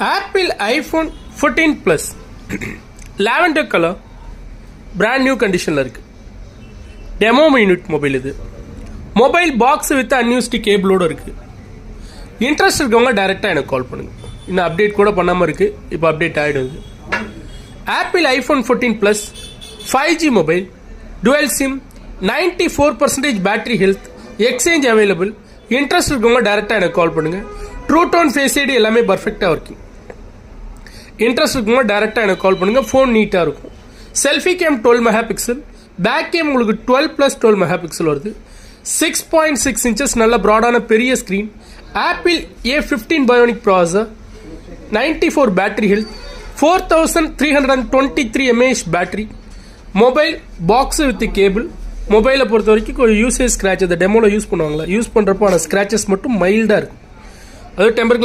Apple iPhone 14 plus lavender colour brand new கண்டிஷனில் இருக்குது. Demo unit mobile இது. Mobile box with unused கேபிளோடு இருக்குது. Interest இருக்கவங்க டைரெக்டாக எனக்கு கால் பண்ணுங்கள். இன்னும் அப்டேட் கூட பண்ணாமல் இருக்குது, இப்போ அப்டேட் ஆகிடுது. Apple iPhone 14 plus 5G mobile, twelve sim, 94% battery health, exchange available. Interest இருக்கவங்க டைரெக்டாக எனக்கு கால் பண்ணுங்கள். ட்ரூ டோன் ஃபேஸ் ஐடி எல்லாமே பர்ஃபெக்டாக ஒர்க்கிங். இன்ட்ரெஸ்ட் இருக்கும்போது டைரெக்டாக எனக்கு கால் பண்ணுங்கள். ஃபோன் நீட்டாக இருக்கும். Selfie cam 12 mega pixel, back cam உங்களுக்கு 12+12 மெகா பிக்சல் வருது. 6.6 இன்ச்சஸ் நல்ல ப்ராடான பெரிய screen. Apple A15 bionic processor, 94 battery health, 4323 mAh battery. Mobile box with cable. மொபைலை பொறுத்த வரைக்கும் கொஞ்சம் யூசேஜ் ஸ்க்ராட்ச் அந்த டெமோவில் யூஸ் பண்ணுவாங்களா, யூஸ் பண்ணுறப்போ அந்த ஸ்க்ராச்சஸ் மட்டும் மைல்டாக இருக்கும். அது டெம்பர்